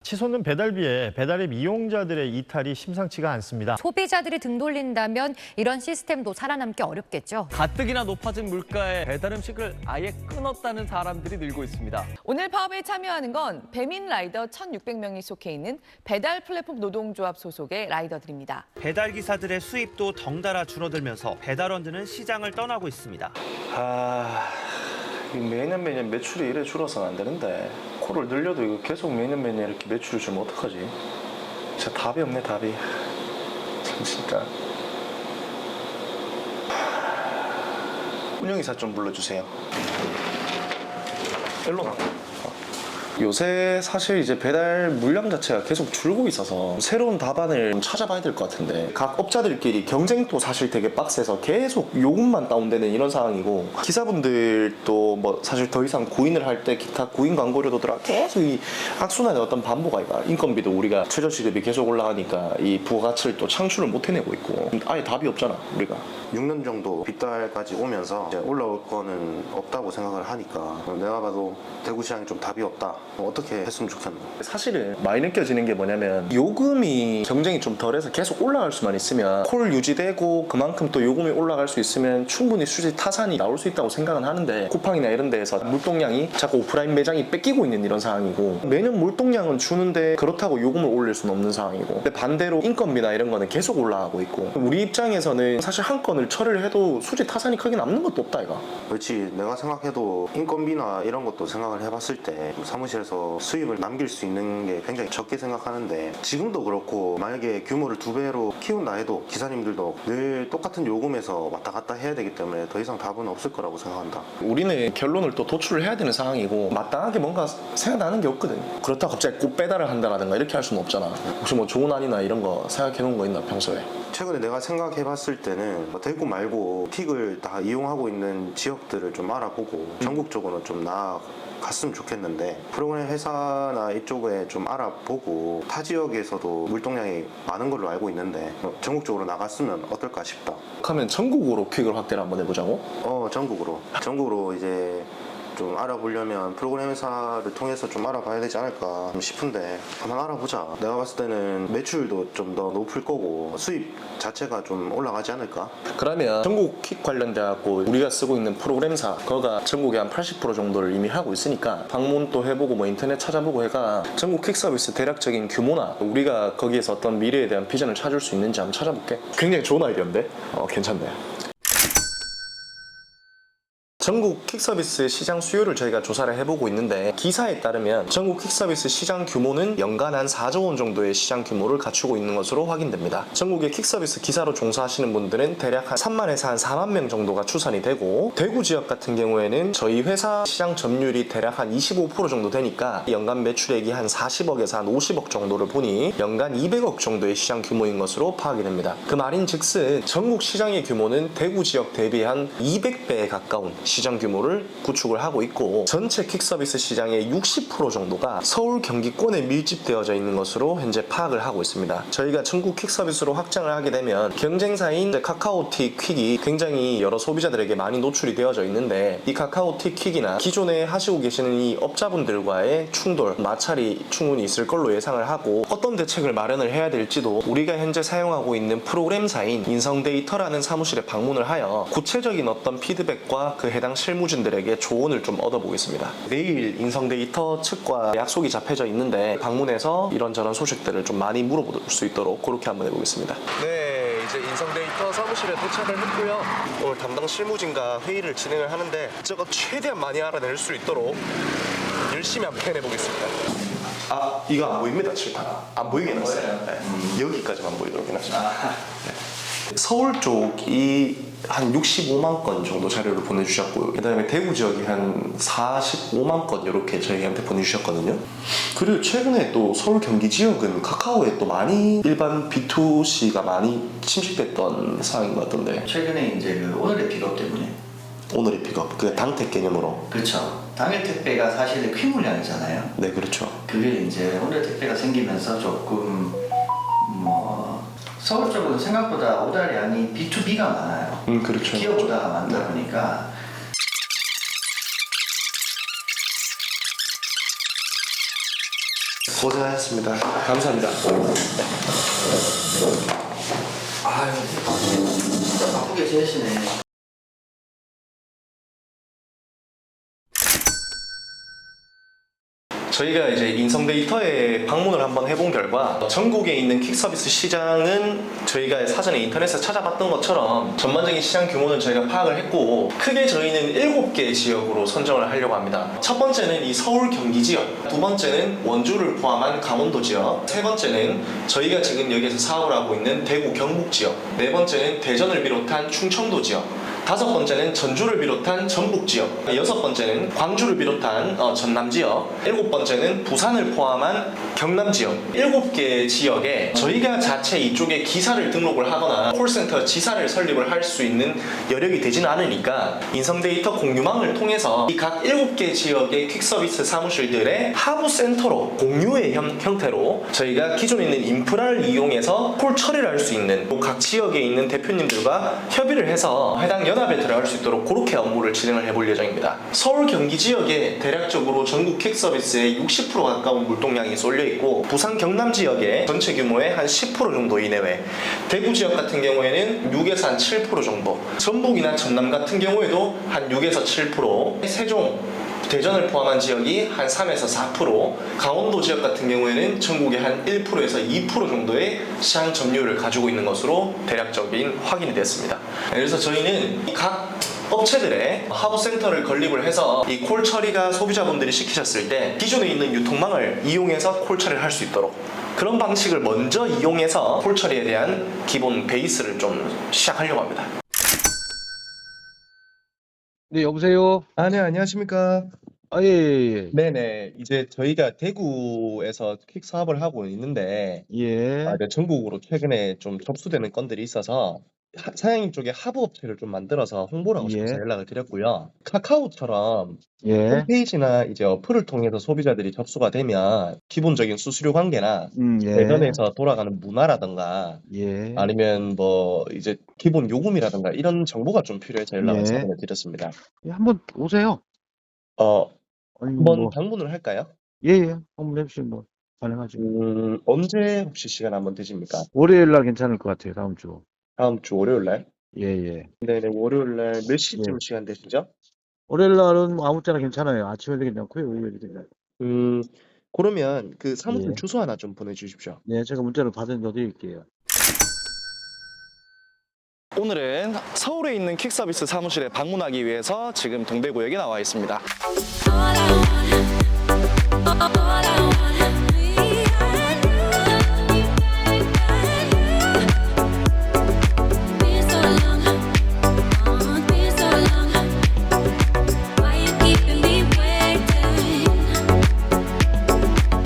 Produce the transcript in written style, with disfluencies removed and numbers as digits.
치솟는 배달비에 배달앱 이용자들의 이탈이 심상치가 않습니다. 소비자들이 등 돌린다면 이런 시스템도 살아남기 어렵겠죠. 가뜩이나 높아진 물가에 배달 음식을 아예 끊었다는 사람들이 늘고 있습니다. 오늘 파업에 참여하는 건 배민 라이더 1,600명이 속해 있는 배달 플랫폼 노동조합 소속의 라이더들입니다. 배달 기사들의 수입도 덩달아 줄어들면서 배달원들은 시장을 떠나고 있습니다. 매년 매출이 이래 줄어서는 안 되는데 코를 늘려도 이거 계속 매년 이렇게 매출을 주면 어떡하지? 진짜 답이 없네, 답이. 참 진짜. 운영이사 좀 불러주세요. 일로 나. 요새 사실 이제 배달 물량 자체가 계속 줄고 있어서 새로운 답안을 찾아봐야 될 것 같은데, 각 업자들끼리 경쟁도 사실 되게 빡세서 계속 요금만 다운되는 이런 상황이고, 기사분들도 뭐 사실 더 이상 구인을 할 때 기타 구인 광고료도 들어 계속 이 악순환의 어떤 반복 아이가. 인건비도 우리가 최저시급이 계속 올라가니까 이 부가가치를 또 창출을 못 해내고 있고, 아예 답이 없잖아 우리가. 6년 정도 빗달까지 오면서 이제 올라올 거는 없다고 생각을 하니까 내가 봐도 대구 시장이 좀 답이 없다. 어떻게 했으면 좋겠나. 사실은 많이 느껴지는 게 뭐냐면, 요금이 경쟁이 좀 덜해서 계속 올라갈 수만 있으면 콜 유지되고 그만큼 또 요금이 올라갈 수 있으면 충분히 수지 타산이 나올 수 있다고 생각은 하는데, 쿠팡이나 이런 데에서 물동량이 자꾸 오프라인 매장이 뺏기고 있는 이런 상황이고, 매년 물동량은 주는데 그렇다고 요금을 올릴 수는 없는 상황이고, 근데 반대로 인건비나 이런 거는 계속 올라가고 있고, 우리 입장에서는 사실 한 건을 처리를 해도 수지 타산이 크게 남는 것도 없다 이거. 그렇지, 내가 생각해도 인건비나 이런 것도 생각을 해봤을 때 사무실에서 수입을 남길 수 있는 게 굉장히 적게 생각하는데, 지금도 그렇고 만약에 규모를 2배로 키운다 해도 기사님들도 늘 똑같은 요금에서 왔다 갔다 해야 되기 때문에 더 이상 답은 없을 거라고 생각한다. 우리는 결론을 또 도출을 해야 되는 상황이고, 마땅하게 뭔가 생각나는 게 없거든. 그렇다고 갑자기 꼭 배달을 한다라든가 이렇게 할 수는 없잖아. 혹시 뭐 좋은 안이나 이런 거 생각해 놓은 거 있나 평소에? 최근에 내가 생각해 봤을 때는 대구 말고 픽을 다 이용하고 있는 지역들을 좀 알아보고 전국적으로 좀 나아갔으면 좋겠는데, 프로그램 회사나 이쪽에 좀 알아보고 타 지역에서도 물동량이 많은 걸로 알고 있는데 전국적으로 나갔으면 어떨까 싶다. 하면 전국으로 퀵을 확대를 한번 해보자고? 전국으로 이제 좀 알아보려면 프로그램 회사를 통해서 좀 알아봐야 되지 않을까 싶은데, 한번 알아보자. 내가 봤을 때는 매출도 좀 더 높을 거고 수입 자체가 좀 올라가지 않을까? 그러면 전국 퀵 관련돼갖고 우리가 쓰고 있는 프로그램사 그거가 전국에 한 80% 정도를 이미 하고 있으니까 방문 또 해보고 뭐 인터넷 찾아보고 해가 전국 퀵 서비스 대략적인 규모나 우리가 거기에서 어떤 미래에 대한 비전을 찾을 수 있는지 한번 찾아볼게. 굉장히 좋은 아이디어인데? 괜찮네. 전국 퀵서비스 시장 수요를 저희가 조사를 해보고 있는데, 기사에 따르면 전국 퀵서비스 시장 규모는 연간 한 4조 원 정도의 시장 규모를 갖추고 있는 것으로 확인됩니다. 전국의 퀵서비스 기사로 종사하시는 분들은 대략 한 3만에서 한 4만 명 정도가 추산이 되고, 대구 지역 같은 경우에는 저희 회사 시장 점유율이 대략 한 25% 정도 되니까 연간 매출액이 한 40억에서 한 50억 정도를 보니 연간 200억 정도의 시장 규모인 것으로 파악이 됩니다. 그 말인즉슨 전국 시장의 규모는 대구 지역 대비 한 200배에 가까운 시장 규모를 구축을 하고 있고, 전체 퀵서비스 시장의 60% 정도가 서울 경기권에 밀집되어져 있는 것으로 현재 파악을 하고 있습니다. 저희가 전국 퀵서비스로 확장을 하게 되면 경쟁사인 카카오틱 퀵이 굉장히 여러 소비자들에게 많이 노출이 되어져 있는데, 이 카카오틱 퀵이나 기존에 하시고 계시는 이 업자분들과의 충돌, 마찰이 충분히 있을 걸로 예상을 하고, 어떤 대책을 마련을 해야 될지도 우리가 현재 사용하고 있는 프로그램사인 인성데이터라는 사무실에 방문을 하여 구체적인 어떤 피드백과 그 해당 실무진들에게 조언을 좀 얻어보겠습니다. 내일 인성데이터 측과 약속이 잡혀져 있는데 방문해서 이런저런 소식들을 좀 많이 물어볼 수 있도록 그렇게 한번 해보겠습니다. 네, 이제 인성데이터 사무실에 도착을 했고요. 오늘 담당 실무진과 회의를 진행을 하는데, 저거 최대한 많이 알아낼 수 있도록 열심히 한번 해내보겠습니다. 이거 안 보입니다, 칠타가. 안 보이게 해놨어요. 네. 여기까지만 보이도록 해놨습니다. 네. 서울 쪽이 한 65만 건 정도 자료를 보내주셨고요. 그 다음에 대구 지역이 한 45만 건 이렇게 저희한테 보내주셨거든요. 그리고 최근에 또 서울 경기 지역은 카카오에 또 많이 일반 B2C가 많이 침식됐던 상황인 것 같던데. 최근에 이제 그 오늘의 픽업 때문에. 오늘의 픽업, 그 당택 개념으로. 그렇죠. 당일 택배가 사실은 큰 물량이잖아요. 네, 그렇죠. 그게 이제 오늘 택배가 생기면서 조금 서울 쪽은 생각보다 오달량이 B2B가 많아요. 그렇죠. 기업 오다가 많다 보니까 고생하셨습니다. 감사합니다. 아유, 바쁘게 지내시네. 저희가 이제 인성데이터에 방문을 한번 해본 결과 전국에 있는 퀵 서비스 시장은 저희가 사전에 인터넷에서 찾아봤던 것처럼 전반적인 시장 규모는 저희가 파악을 했고 크게 저희는 7개 지역으로 선정을 하려고 합니다. 첫 번째는 이 서울 경기 지역, 두 번째는 원주를 포함한 강원도 지역, 세 번째는 저희가 지금 여기에서 사업을 하고 있는 대구 경북 지역, 네 번째는 대전을 비롯한 충청도 지역, 다섯 번째는 전주를 비롯한 전북 지역, 여섯 번째는 광주를 비롯한 전남 지역, 일곱 번째는 부산을 포함한 경남 지역. 7개 지역에 저희가 자체 이쪽에 기사를 등록을 하거나 콜센터 지사를 설립을 할 수 있는 여력이 되지는 않으니까 인성데이터 공유망을 통해서 이 각 7개 지역의 퀵서비스 사무실들의 하부센터로 공유의 형태로 저희가 기존에 있는 인프라를 이용해서 콜 처리를 할 수 있는 각 지역에 있는 대표님들과 협의를 해서 해당 연합에 들어갈 수 있도록 그렇게 업무를 진행을 해볼 예정입니다. 서울 경기 지역에 대략적으로 전국 퀵서비스의 60% 가까운 물동량이 쏠려 있고 부산 경남 지역에 전체 규모의 한 10% 정도 이내외, 대구 지역 같은 경우에는 6에서 한 7% 정도, 전북이나 전남 같은 경우에도 한 6에서 7%, 세종, 대전을 포함한 지역이 한 3에서 4%, 강원도 지역 같은 경우에는 전국의 한 1%에서 2% 정도의 시장 점유율을 가지고 있는 것으로 대략적인 확인이 됐습니다. 그래서 저희는 각 업체들의 하부센터를 건립을 해서 이 콜 처리가 소비자분들이 시키셨을 때 기존에 있는 유통망을 이용해서 콜 처리를 할 수 있도록 그런 방식을 먼저 이용해서 콜 처리에 대한 기본 베이스를 좀 시작하려고 합니다. 네, 여보세요? 네, 안녕하십니까. 아, 예, 예, 네네. 이제 저희가 대구에서 퀵 사업을 하고 있는데, 예. 예. 네, 전국으로 최근에 좀 접수되는 건들이 있어서 사장님 쪽에 하부 업체를 좀 만들어서 홍보를 하고 싶어서 예. 연락을 드렸고요. 카카오처럼 예. 홈페이지나 이제 어플을 통해서 소비자들이 접수가 되면 기본적인 수수료 관계나 예. 대전에서 돌아가는 문화라든가 예. 아니면 뭐 이제 기본 요금이라든가 이런 정보가 좀 필요해서 연락을 예. 사전에 드렸습니다. 예, 한번 오세요. 아니, 한번 뭐, 방문을 할까요? 예, 예. 한번 해주시면 뭐, 가능하죠. 언제 혹시 시간 한번 되십니까? 월요일 날 괜찮을 것 같아요, 다음 주. 다음 주 월요일 날? 예, 예. 네네, 월요일 날 몇 시쯤 예. 시간 되시죠? 월요일 날은 뭐 아무 때나 괜찮아요. 아침에도 괜찮고요, 월요일도 괜찮아요. 그러면 그 사무실 예. 주소 하나 좀 보내주십시오. 네, 제가 문자로 받아드릴게요. 오늘은 서울에 있는 퀵서비스 사무실에 방문하기 위해서 지금 동대구역에 나와 있습니다. All I